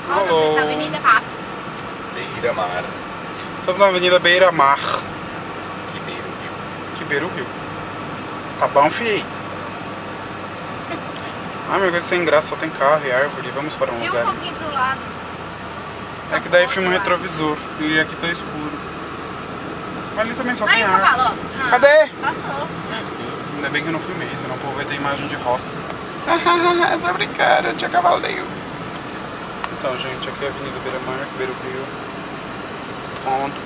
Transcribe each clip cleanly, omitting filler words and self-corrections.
Qual o nome dessa avenida, Paps? Beira-Mar. Estamos na Avenida Beira-Mar. Que beira o rio. Que beira o rio. Tá bom, fi? Ah, meu coisa sem graça, só tem carro e árvore. Vamos para um Filma lugar. um pouquinho pro lado. É que daí filma o retrovisor. E aqui tá escuro. Ali também só Aí tem eu árvore. falo, ó. Cadê? Passou. Ainda bem que eu não filmei, senão o povo vai ter imagem de roça. Tô brincando, eu tinha cavaleiro. Então, gente, aqui é a Avenida Beira-Mar, Beira o Rio. Ponto.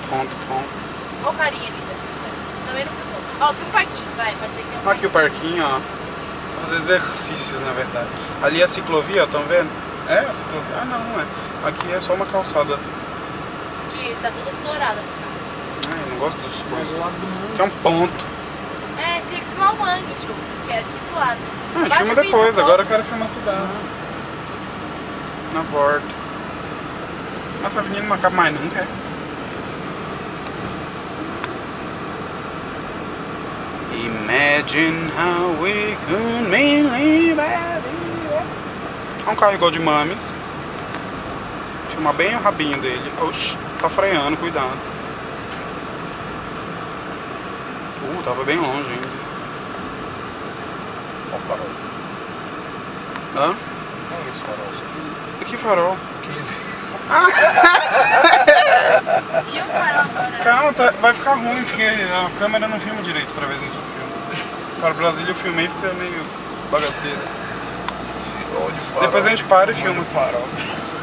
Ô, carinha linda da bicicleta. Você também não filmou. Ó, filma o parquinho, vai. Pode dizer que tem um Aqui o parquinho, ó. Vou fazer exercícios, na verdade. Ali é a ciclovia, ó, estão vendo? É a ciclovia? Ah, não é. Aqui é só uma calçada. que tá toda estourada. Ai, eu não gosto dessas coisas. Aqui é um ponto. É, você tem que filmar o mangue, Chu, que é aqui do lado. Ah, a gente Baixa filma o depois, vídeo, agora eu quero filmar a cidade. Na volta. Nossa, a avenida não acaba mais nunca, é? Imagine how we could live a vida. É um carro igual de Mames. Filma bem o rabinho dele. Oxi, tá freando, cuidado. Tava bem longe ainda. Olha o farol. Hã? Não, esse farol. Que farol? Filma o farol agora. Calma, vai ficar ruim, porque a câmera não filma direito outra vez no seu filme. Para Brasília eu filmei e fica meio bagaceira. Depois a gente para e filma. Farol.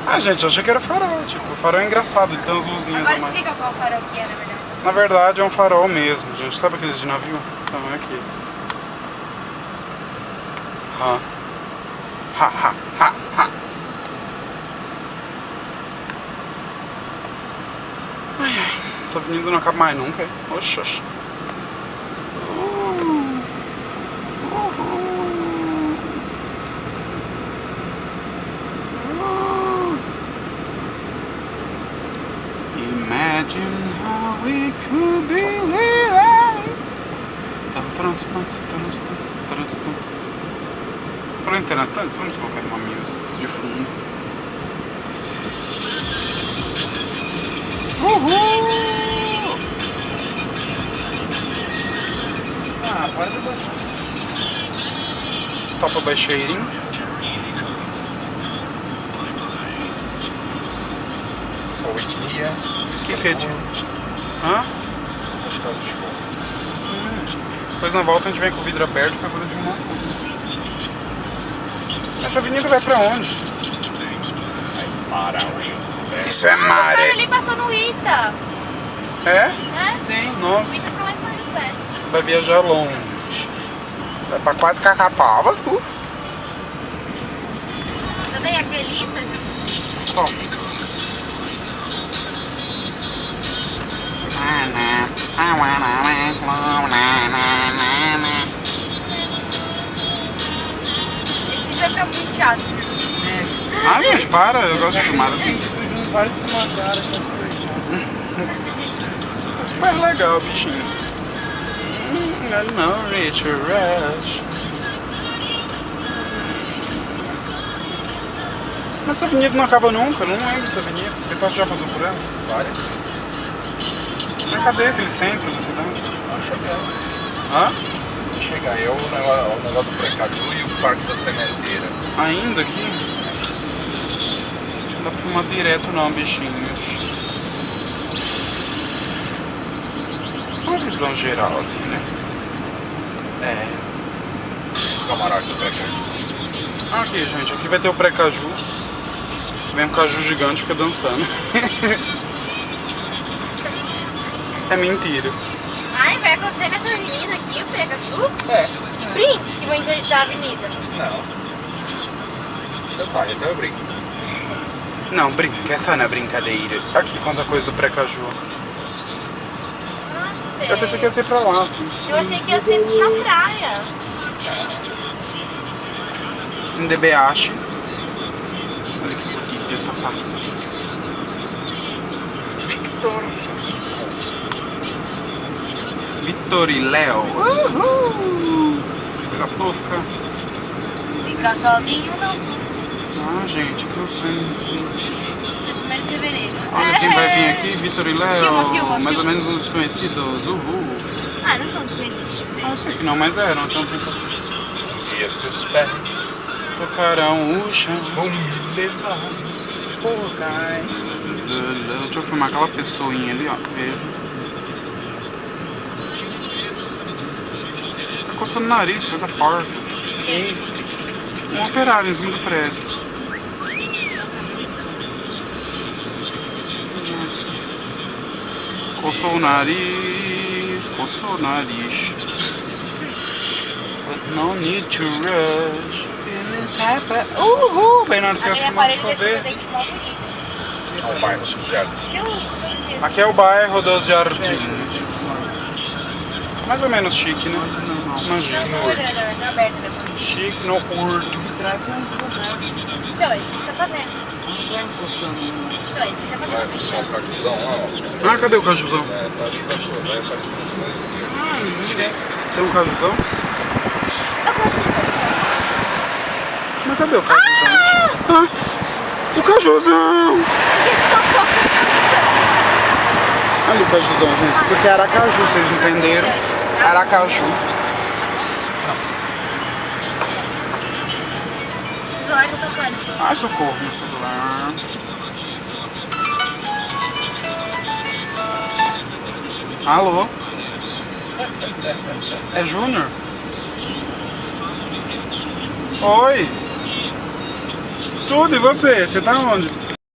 Ah, gente, eu achei que era farol. Tipo, o farol é engraçado, ele tem umas luzinhas Agora a mais. explica qual farol que é, na verdade. Na verdade é um farol mesmo, gente. Sabe aqueles de navio? Então é aquele. Ha. Ha. Ai, ai. Essa avenida não acaba mais nunca. Oxe. Imagine how we could be living. Falando em Tenatantes, vamos colocar uma música de fundo. Uhul! Ah, para de baixar. Stop a baixeirinho. Ou etnia. Que é de... Hã? Escola de show. Depois na volta a gente vem com o vidro aberto pra poder filmar. Essa avenida vai pra onde? Para o rio. Isso é Cara, maré. ali passou no Ita. É? Né? Sim. O Nossa, Ita fica lá em São José. vai viajar longe. Vai pra quase Cacapava. Você tem aquele Ita, Ju? Bom. Esse vídeo vai ficar muito chato. Ah, gente, para. Eu gosto de filmar assim. Para de filmar cara, É super legal, bichinho. Não, Richard Rush. Essa avenida não acaba nunca, eu não lembro dessa avenida. Você já passou por ela? Várias. Mas cadê aquele centro da cidade? Hã? Chega eu, o negócio do Precaju e o Parque da Sementeira. Ainda aqui? Não dá pra filmar direto não, bichinhos. Uma visão geral assim, né? É. Os camarotes do Precaju. Aqui, gente, aqui vai ter o pré-caju. Vem um caju gigante e fica dançando. É mentira. Ai, vai acontecer nessa avenida aqui, o Precaju? É. Brinks que vão interditar a avenida. Não. Seu pai, então eu brinco. Não, brinca, essa não é brincadeira. Aqui, conta a coisa do pré-caju. Nossa, Eu pensei que ia ser pra lá, assim. Eu achei que ia ser na praia. Em DBH. Olha que bonita esta parte. Victor e Léo. Uhul! Coisa tosca. Ficar sozinho não. Ah, gente, que eu sei. Dia 1º de fevereiro. Olha quem vai vir aqui, Vitor e Léo. Filma. Mais ou menos uns desconhecidos. Uhul. Ah, não são desconhecidos. Ah, eu sei que não, mas eram. Então, E esses pés tocarão o chão. vão me levar. Por cai. Deixa eu filmar aquela pessoinha ali, ó. Veja. Tá coçando o nariz, coisa porca. Quem? Um operário em cima do prédio. Coçou o nariz, coçou o nariz. But no need to rush. Uhul! Bem na hora que eu ia A minha filmar, aparelho ficou deixa o ver. dente mó bonito. Ao bairro dos Jardins. Que eu entendi. Aqui é o bairro dos Jardins. Mais ou menos chique, né? Imagina. Não, tô olhando, na aberta da pontinha. Chique no curto. Então, é isso que ele tá fazendo. Então, é isso que ele tá Vai fazendo. puxar o Fechando. cajuzão lá, ó. Ah, cadê o cajuzão? É, tá ali embaixo, vai aparecer na sua esquerda. Tem um cajuzão? Eu gosto de fazer. Mas cadê o cajuzão? Ah, o cajuzão! Olha o cajuzão, gente. Porque é Aracaju, vocês entenderam? Aracaju. O celular tá tocando, show. Ai, socorro, meu celular. Alô? É Júnior? Oi! Tudo, e você? Você tá onde?